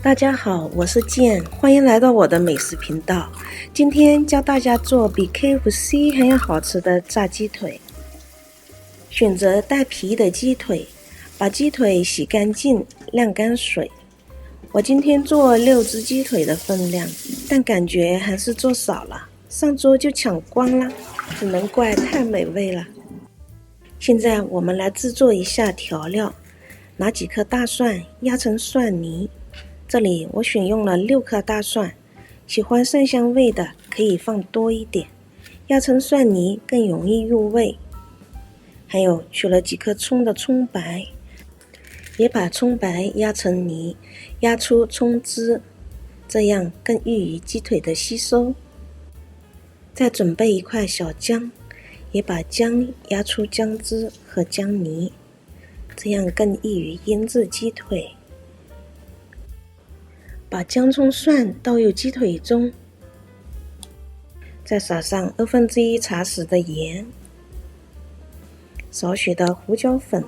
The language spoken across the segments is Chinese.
大家好，我是健，欢迎来到我的美食频道。今天教大家做比 KFC 还要好吃的炸鸡腿。选择带皮的鸡腿，把鸡腿洗干净，晾干水。我今天做6只鸡腿的分量，但感觉还是做少了，上桌就抢光了，只能怪太美味了。现在我们来制作一下调料，拿几颗大蒜压成蒜泥。这里我选用了6颗大蒜，喜欢蒜香味的可以放多一点，压成蒜泥更容易入味。还有取了几颗葱的葱白，也把葱白压成泥，压出葱汁，这样更易于鸡腿的吸收。再准备一块小姜，也把姜压出姜汁和姜泥，这样更易于腌制鸡腿。把姜葱蒜倒入鸡腿中，再撒上1/2茶匙的盐，少许的胡椒粉，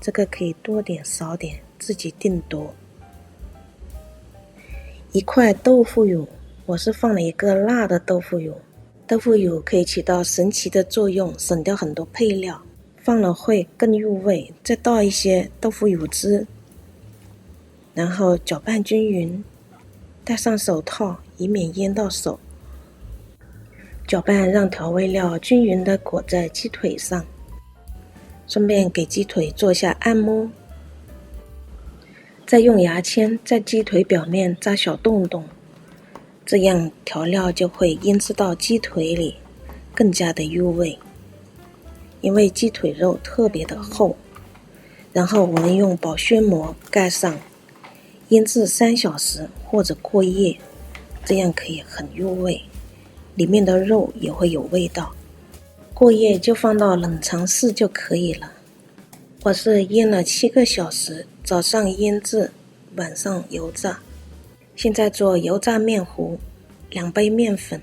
这个可以多点少点，自己定夺。一块豆腐乳，我是放了一个辣的豆腐乳。豆腐乳可以起到神奇的作用，省掉很多配料，放了会更入味。再倒一些豆腐乳汁，然后搅拌均匀，戴上手套以免淹到手。搅拌让调味料均匀地裹在鸡腿上，顺便给鸡腿做下按摩。再用牙签在鸡腿表面扎小洞洞，这样调料就会腌制到鸡腿里，更加的入味。因为鸡腿肉特别的厚，然后我们用保鲜膜盖上，腌制3小时或者过夜，这样可以很入味，里面的肉也会有味道。过夜就放到冷藏室就可以了。我是腌了7个小时，早上腌制，晚上油炸。现在做油炸面糊，2杯面粉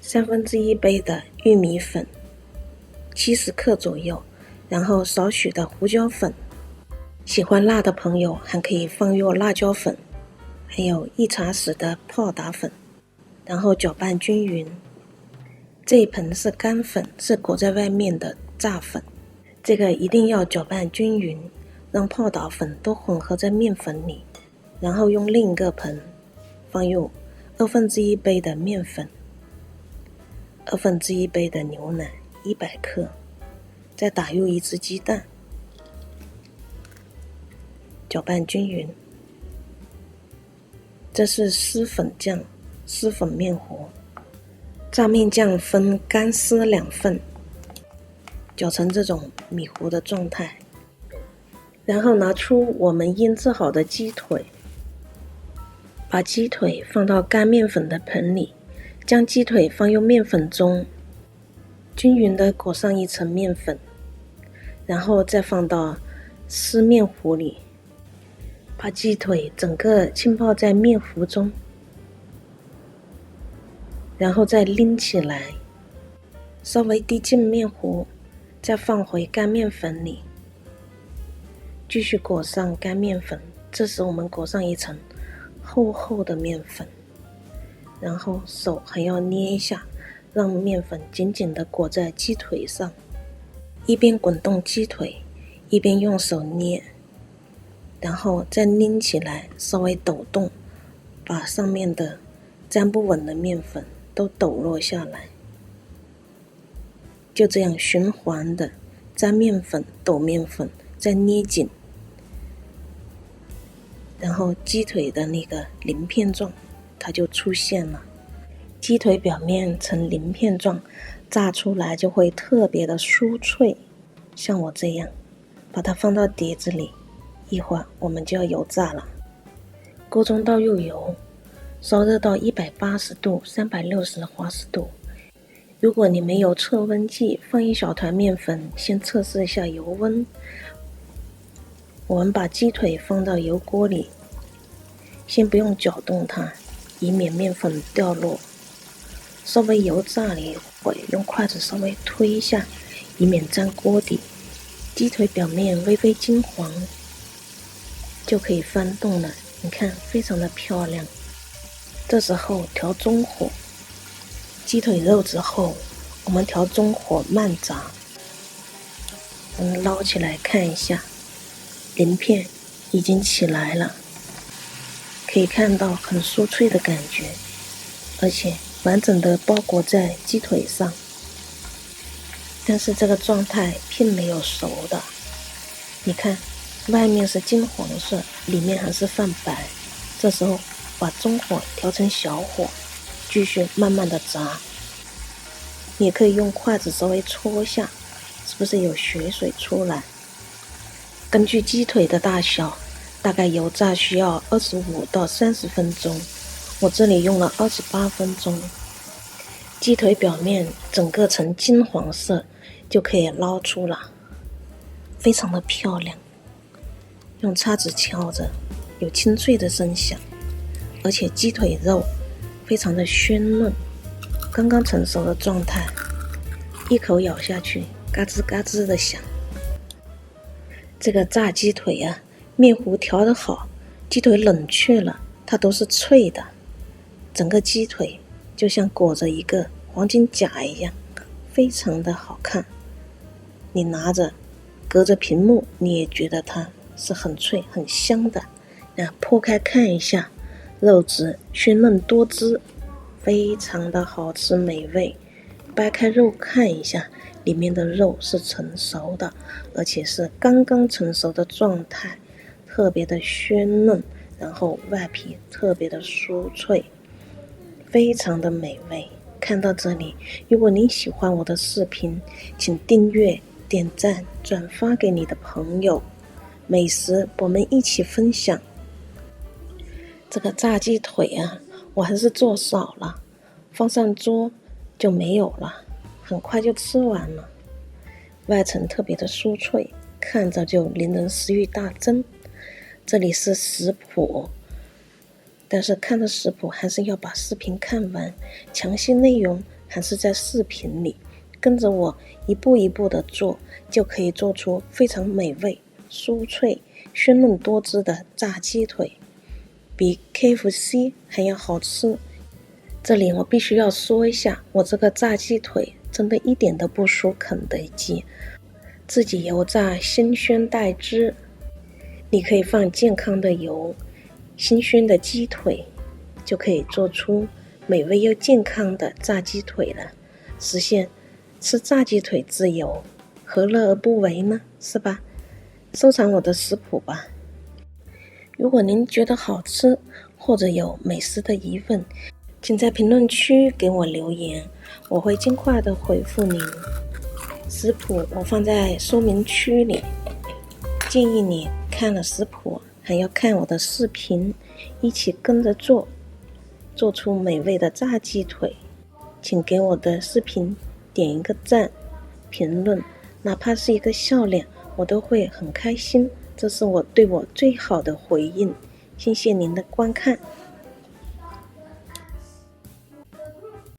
，1/3杯的玉米粉，70克左右，然后少许的胡椒粉。喜欢辣的朋友还可以放入辣椒粉，还有1茶匙的泡打粉，然后搅拌均匀。这一盆是干粉，是裹在外面的炸粉，这个一定要搅拌均匀，让泡打粉都混合在面粉里。然后用另一个盆放入1/2杯的面粉，1/2杯的牛奶100克，再打入1只鸡蛋，搅拌均匀。这是湿粉酱，湿粉面糊。炸面酱分干湿2份，搅成这种米糊的状态。然后拿出我们腌制好的鸡腿，把鸡腿放到干面粉的盆里，将鸡腿放入面粉中，均匀地裹上一层面粉，然后再放到湿面糊里，把鸡腿整个浸泡在面糊中，然后再拎起来，稍微滴进面糊，再放回干面粉里，继续裹上干面粉。这时我们裹上一层厚厚的面粉，然后手还要捏一下，让面粉紧紧地裹在鸡腿上，一边滚动鸡腿，一边用手捏，然后再拎起来，稍微抖动，把上面的粘不稳的面粉都抖落下来。就这样循环的沾面粉、抖面粉，再捏紧，然后鸡腿的那个鳞片状它就出现了。鸡腿表面呈鳞片状，炸出来就会特别的酥脆。像我这样把它放到碟子里，一会儿我们就要油炸了。锅中倒入油，烧热到180度360华氏度。如果你没有测温计，放一小团面粉，先测试一下油温。我们把鸡腿放到油锅里，先不用搅动它，以免面粉掉落。稍微油炸了一会，用筷子稍微推一下，以免沾锅底。鸡腿表面微微金黄，就可以翻动了，你看非常的漂亮。这时候调中火，鸡腿肉之后我们调中火慢炸。我们捞起来看一下，鳞片已经起来了，可以看到很酥脆的感觉，而且完整的包裹在鸡腿上。但是这个状态并没有熟的，你看外面是金黄色，里面还是泛白。这时候把中火调成小火，继续慢慢的炸。你可以用筷子稍微搓一下，是不是有血水出来？根据鸡腿的大小，大概油炸需要25到30分钟，我这里用了28分钟。鸡腿表面整个呈金黄色，就可以捞出了，非常的漂亮。用叉子敲着，有清脆的声响，而且鸡腿肉非常的鲜嫩，刚刚成熟的状态，一口咬下去，嘎吱嘎吱的响。这个炸鸡腿啊，面糊调得好，鸡腿冷却了，它都是脆的，整个鸡腿就像裹着一个黄金甲一样，非常的好看。你拿着隔着屏幕，你也觉得它是很脆很香的。剖开看一下，肉质鲜嫩多汁，非常的好吃美味。掰开肉看一下，里面的肉是成熟的，而且是刚刚成熟的状态，特别的鲜嫩，然后外皮特别的酥脆，非常的美味。看到这里，如果您喜欢我的视频，请订阅、点赞、转发给你的朋友。美食我们一起分享。这个炸鸡腿啊，我还是做少了，放上桌就没有了，很快就吃完了。外层特别的酥脆，看着就令人食欲大增。这里是食谱，但是看着食谱还是要把视频看完，详细内容还是在视频里，跟着我一步一步的做，就可以做出非常美味、酥脆、鲜嫩多汁的炸鸡腿，比 KFC 还要好吃。这里我必须要说一下，我这个炸鸡腿真的一点都不输肯德基，自己油炸新鲜带汁，你可以放健康的油，新鲜的鸡腿，就可以做出美味又健康的炸鸡腿了，实现吃炸鸡腿自由，何乐而不为呢？是吧？收藏我的食谱吧。如果您觉得好吃，或者有美食的疑问，请在评论区给我留言，我会尽快的回复您。食谱我放在说明区里，建议你看了食谱还要看我的视频，一起跟着做，做出美味的炸鸡腿。请给我的视频点一个赞，评论，哪怕是一个笑脸，我都会很开心，这是我对我最好的回应。谢谢您的观看。